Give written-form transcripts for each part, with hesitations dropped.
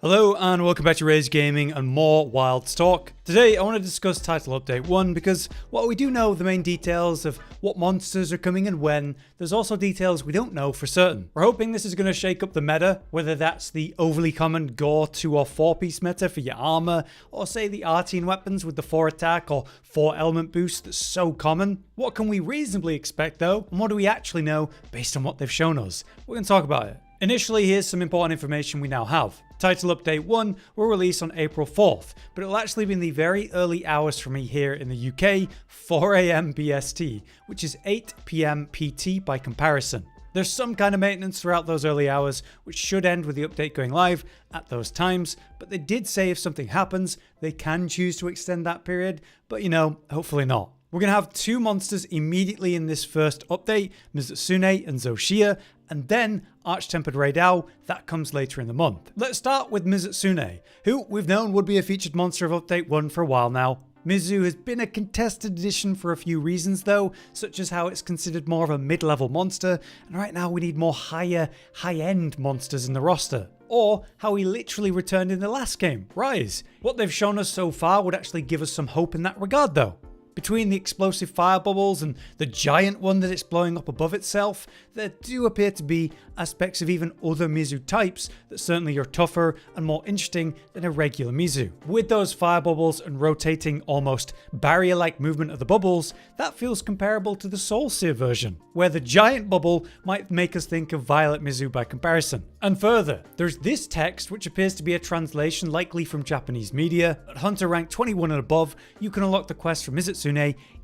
Hello and welcome back to Rey's Gaming and more Wild Talk. Today I want to discuss Title Update 1 because while we do know the main details of what monsters are coming and when, there's also details we don't know for certain. We're hoping this is going to shake up the meta, whether that's the overly common gore 2 or 4 piece meta for your armor, or say the artian weapons with the 4 attack or 4 element boost that's so common. What can we reasonably expect though, and what do we actually know based on what they've shown us? We're going to talk about it. Initially, here's some important information we now have. Title Update 1 will release on April 4th, but it'll actually be in the very early hours for me here in the UK, 4 AM BST, which is 8 PM PT by comparison. There's some kind of maintenance throughout those early hours, which should end with the update going live at those times, but they did say if something happens, they can choose to extend that period, but hopefully not. We're going to have 2 monsters immediately in this first update, Mizutsune and Shia, and then Arch-Tempered Rey Dau, that comes later in the month. Let's start with Mizutsune, who we've known would be a featured monster of Update 1 for a while now. Mizu has been a contested addition for a few reasons though, such as how it's considered more of a mid-level monster, and right now we need more high-end monsters in the roster. Or how he literally returned in the last game, Rise. What they've shown us so far would actually give us some hope in that regard though. Between the explosive fire bubbles and the giant one that it's blowing up above itself, there do appear to be aspects of even other Mizu types that certainly are tougher and more interesting than a regular Mizu. With those fire bubbles and rotating almost barrier-like movement of the bubbles, that feels comparable to the Soul Seer version, where the giant bubble might make us think of Violet Mizu by comparison. And further, there's this text which appears to be a translation likely from Japanese media. At Hunter rank 21 and above, you can unlock the quest for Mizutsune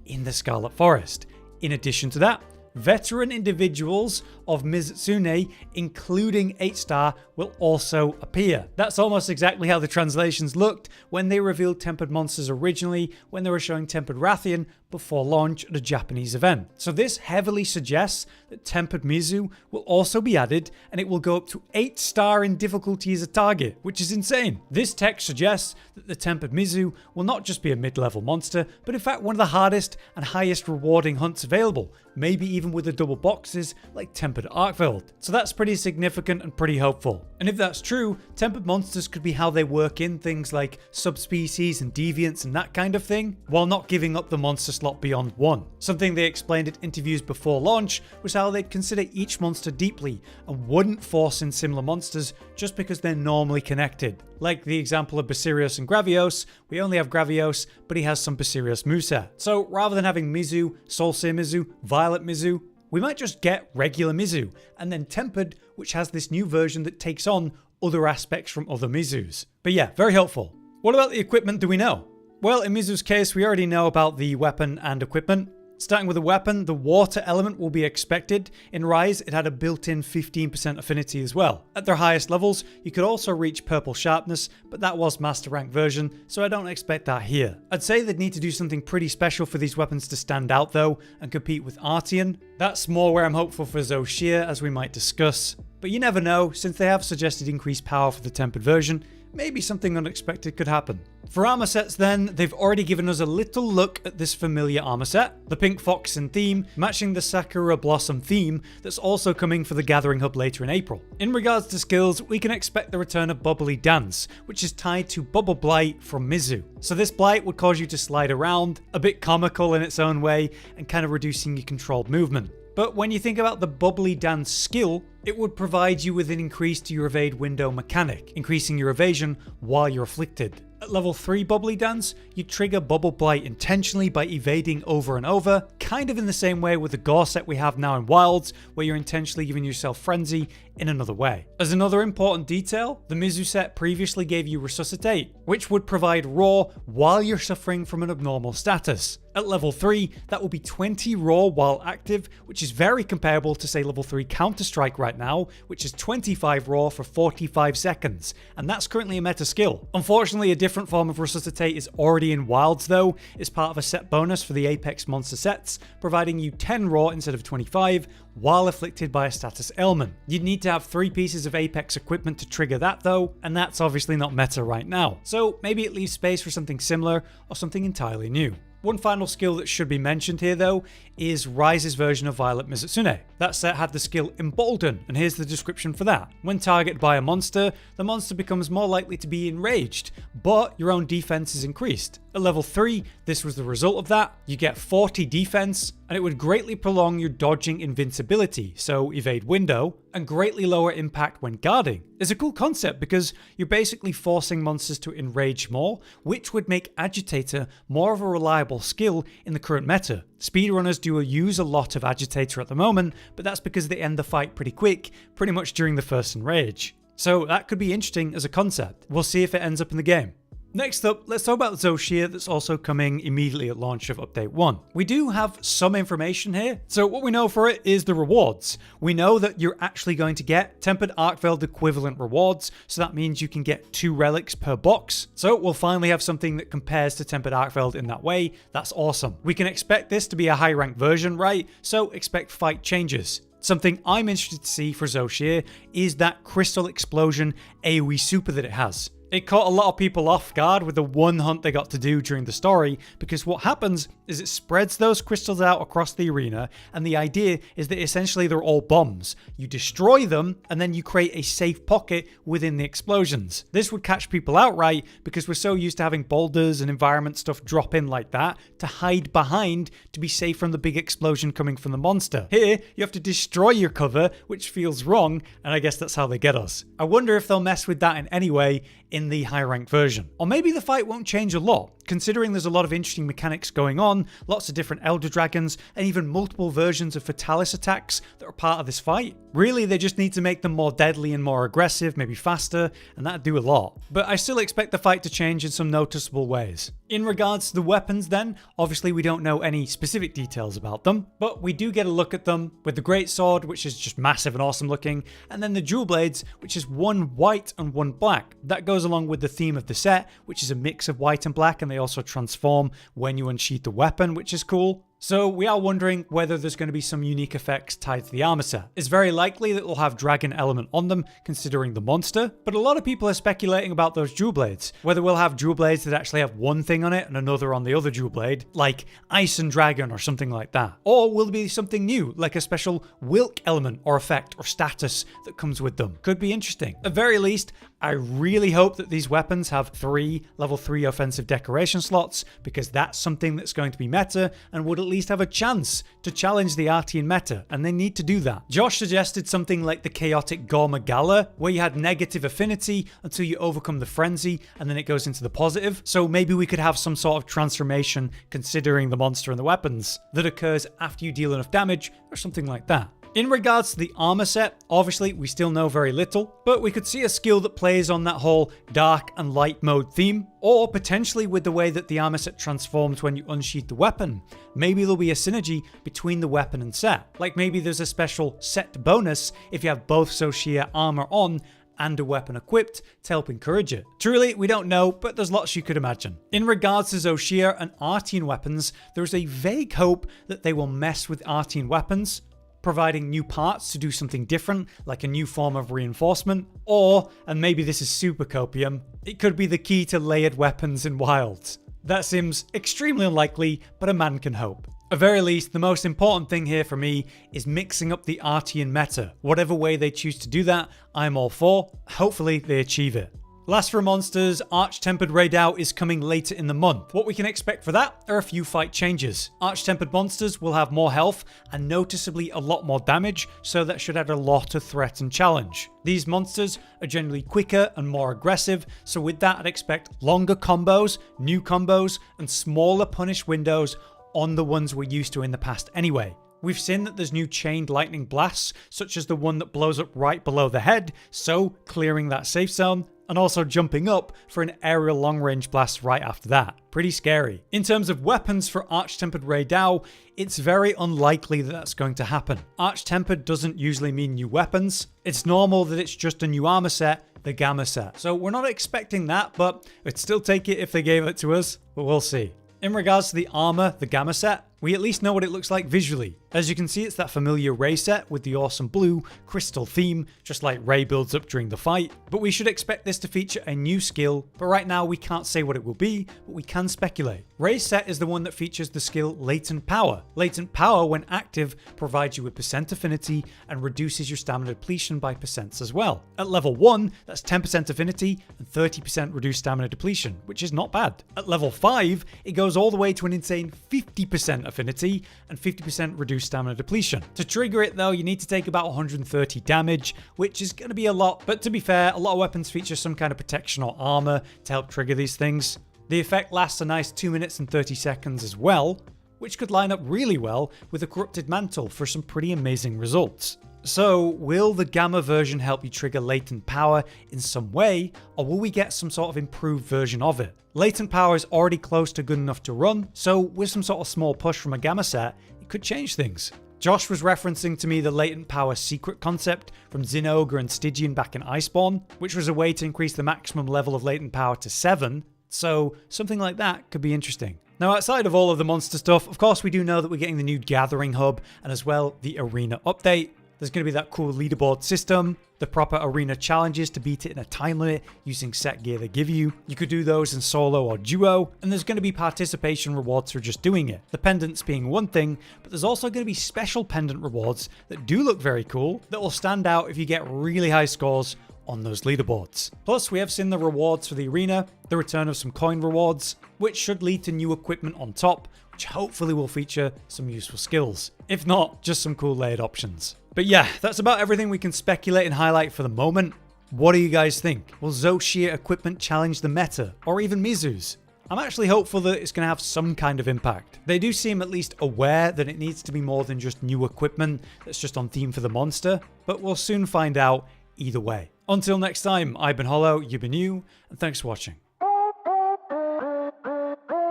in the Scarlet Forest. In addition to that, veteran individuals of Mizutsune, including 8-star, will also appear. That's almost exactly how the translations looked when they revealed Tempered Monsters originally, when they were showing Tempered Rathian before launch at a Japanese event. So this heavily suggests that Tempered Mizu will also be added, and it will go up to 8-star in difficulty as a target, which is insane. This text suggests that the Tempered Mizu will not just be a mid-level monster, but in fact one of the hardest and highest rewarding hunts available, maybe even with the double boxes like Tempered Arkveld. So that's pretty significant and pretty hopeful. And if that's true, Tempered Monsters could be how they work in things like subspecies and deviants and that kind of thing, while not giving up the monster slot beyond 1. Something they explained at interviews before launch was how they'd consider each monster deeply and wouldn't force in similar monsters just because they're normally connected. Like the example of Basirios and Gravios, we only have Gravios, but he has some Basirios moveset. So rather than having Mizu, Soul Seer Mizu, Violet Mizu, we might just get regular Mizu, and then Tempered, which has this new version that takes on other aspects from other Mizus. But yeah, very helpful. What about the equipment do we know? Well, in Mizu's case, we already know about the weapon and equipment. Starting with the weapon, the water element will be expected. In Rise, it had a built-in 15% affinity as well. At their highest levels, you could also reach purple sharpness, but that was master rank version, so I don't expect that here. I'd say they'd need to do something pretty special for these weapons to stand out though, and compete with Artian. That's more where I'm hopeful for Shia, as we might discuss. But you never know, since they have suggested increased power for the tempered version, maybe something unexpected could happen. For armor sets then, they've already given us a little look at this familiar armor set, the pink foxen theme, matching the Sakura Blossom theme that's also coming for the Gathering Hub later in April. In regards to skills, we can expect the return of Bubbly Dance, which is tied to Bubble Blight from Mizu. So this blight would cause you to slide around, a bit comical in its own way, and kind of reducing your controlled movement. But when you think about the Bubbly Dance skill, it would provide you with an increase to your evade window mechanic, increasing your evasion while you're afflicted. At level 3 Bubbly Dance, you trigger Bubble Blight intentionally by evading over and over, kind of in the same way with the Gore set we have now in Wilds, where you're intentionally giving yourself Frenzy in another way. As another important detail, the Mizu set previously gave you Resuscitate, which would provide Raw while you're suffering from an abnormal status. At level 3, that will be 20 Raw while active, which is very comparable to say level 3 Counter-Strike right now, which is 25 Raw for 45 seconds, and that's currently a meta skill. Unfortunately, a different form of Resuscitate is already in Wilds though. It's part of a set bonus for the Apex monster sets, providing you 10 Raw instead of 25, while afflicted by a status ailment. You'd need to have 3 pieces of Apex equipment to trigger that though, and that's obviously not meta right now. So maybe it leaves space for something similar or something entirely new. One final skill that should be mentioned here though is Rise's version of Violet Mizutsune. That set had the skill Embolden, and here's the description for that. When targeted by a monster, the monster becomes more likely to be enraged, but your own defense is increased. At level 3, this was the result of that. You get 40 defense, and it would greatly prolong your dodging invincibility, so evade window, and greatly lower impact when guarding. It's a cool concept because you're basically forcing monsters to enrage more, which would make Agitator more of a reliable skill in the current meta. Speedrunners do use a lot of Agitator at the moment, but that's because they end the fight pretty quick, pretty much during the first enrage. So that could be interesting as a concept. We'll see if it ends up in the game. Next up, let's talk about Shia that's also coming immediately at launch of Update 1. We do have some information here, so what we know for it is the rewards. We know that you're actually going to get Tempered Arkveld equivalent rewards, so that means you can get 2 relics per box. So we'll finally have something that compares to Tempered Arkveld in that way. That's awesome. We can expect this to be a high rank version, right? So expect fight changes. Something I'm interested to see for Shia is that Crystal Explosion AoE super that it has. It caught a lot of people off guard with the one hunt they got to do during the story, because what happens is it spreads those crystals out across the arena, and the idea is that essentially they're all bombs. You destroy them, and then you create a safe pocket within the explosions. This would catch people outright because we're so used to having boulders and environment stuff drop in like that to hide behind to be safe from the big explosion coming from the monster. Here, you have to destroy your cover, which feels wrong, and I guess that's how they get us. I wonder if they'll mess with that in any way in the high ranked version. Or maybe the fight won't change a lot, considering there's a lot of interesting mechanics going on, lots of different elder dragons, and even multiple versions of fatalis attacks that are part of this fight. Really, they just need to make them more deadly and more aggressive, maybe faster, and that'd do a lot. But I still expect the fight to change in some noticeable ways. In regards to the weapons then, obviously we don't know any specific details about them, but we do get a look at them with the great sword, which is just massive and awesome looking, and then the dual blades, which is one white and one black. That goes along with the theme of the set, which is a mix of white and black, and they also transform when you unsheath the weapon, which is cool. So we are wondering whether there's going to be some unique effects tied to the armor set. It's very likely that it will have dragon element on them, considering the monster, but a lot of people are speculating about those dual blades. Whether we'll have dual blades that actually have one thing on it and another on the other dual blade, like ice and dragon or something like that. Or will there be something new, like a special wilk element or effect or status that comes with them? Could be interesting. At very least, I really hope that these weapons have 3 level 3 offensive decoration slots, because that's something that's going to be meta and would at least have a chance to challenge the Artian meta, and they need to do that. Josh suggested something like the chaotic gore magala, where you had negative affinity until you overcome the frenzy and then it goes into the positive. So maybe we could have some sort of transformation considering the monster and the weapons that occurs after you deal enough damage or something like that. In regards to the armor set, obviously we still know very little, but we could see a skill that plays on that whole dark and light mode theme, or potentially with the way that the armor set transforms when you unsheath the weapon. Maybe there'll be a synergy between the weapon and set. Like maybe there's a special set bonus if you have both Shia armor on and a weapon equipped to help encourage it. Truly, we don't know, but there's lots you could imagine. In regards to Shia and Artian weapons, there's a vague hope that they will mess with Artian weapons, providing new parts to do something different, like a new form of reinforcement, or, and maybe this is super copium, it could be the key to layered weapons in Wilds. That seems extremely unlikely, but a man can hope. At very least, the most important thing here for me is mixing up the Artian meta. Whatever way they choose to do that, I'm all for. Hopefully they achieve it. Last for monsters, Arch-Tempered Rey Dau is coming later in the month. What we can expect for that are a few fight changes. Arch-Tempered monsters will have more health and noticeably a lot more damage, so that should add a lot of threat and challenge. These monsters are generally quicker and more aggressive, so with that I'd expect longer combos, new combos, and smaller punish windows on the ones we're used to in the past anyway. We've seen that there's new chained lightning blasts, such as the one that blows up right below the head, so clearing that safe zone, and also jumping up for an aerial long-range blast right after that. Pretty scary. In terms of weapons for Arch-Tempered Rey Dau, it's very unlikely that that's going to happen. Arch-Tempered doesn't usually mean new weapons. It's normal that it's just a new armor set, the Gamma set. So we're not expecting that, but we'd still take it if they gave it to us, but we'll see. In regards to the armor, the Gamma set, we at least know what it looks like visually. As you can see, it's that familiar Rey set with the awesome blue crystal theme, just like Rey builds up during the fight. But we should expect this to feature a new skill, but right now we can't say what it will be, but we can speculate. Rey's set is the one that features the skill Latent Power. Latent Power, when active, provides you with percent affinity and reduces your stamina depletion by percents as well. At level 1, that's 10% affinity and 30% reduced stamina depletion, which is not bad. At level 5, it goes all the way to an insane 50% affinity and 50% reduced stamina depletion. To trigger it though, you need to take about 130 damage, which is going to be a lot, but to be fair, a lot of weapons feature some kind of protection or armor to help trigger these things. The effect lasts a nice 2 minutes and 30 seconds as well, which could line up really well with a corrupted mantle for some pretty amazing results. So, will the Gamma version help you trigger Latent Power in some way, or will we get some sort of improved version of it? Latent Power is already close to good enough to run, so with some sort of small push from a Gamma set, it could change things. Josh was referencing to me the Latent Power secret concept from Zinogre and Stygian back in Iceborne, which was a way to increase the maximum level of Latent Power to 7, so something like that could be interesting. Now, outside of all of the monster stuff, of course we do know that we're getting the new Gathering Hub, and as well the Arena update. There's going to be that cool leaderboard system, the proper arena challenges to beat it in a time limit using set gear they give you. You could do those in solo or duo, and there's going to be participation rewards for just doing it. The pendants being one thing, but there's also going to be special pendant rewards that do look very cool that will stand out if you get really high scores on those leaderboards. Plus, we have seen the rewards for the arena, the return of some coin rewards, which should lead to new equipment on top, which hopefully will feature some useful skills. If not, just some cool layered options. But yeah, that's about everything we can speculate and highlight for the moment. What do you guys think? Will Shia equipment challenge the meta, or even Mizu's? I'm actually hopeful that it's going to have some kind of impact. They do seem at least aware that it needs to be more than just new equipment that's just on theme for the monster, but we'll soon find out either way. Until next time, I've been Hollow, you've been you, and thanks for watching.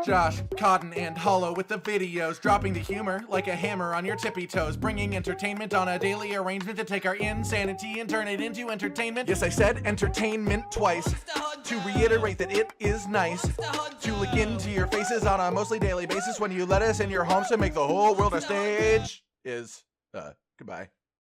Josh, Cotton, and Hollow with the videos, dropping the humor like a hammer on your tippy toes, bringing entertainment on a daily arrangement to take our insanity and turn it into entertainment. Yes, I said entertainment twice, to reiterate that it is nice to look into your faces on a mostly daily basis when you let us in your homes to make the whole world a stage. Goodbye.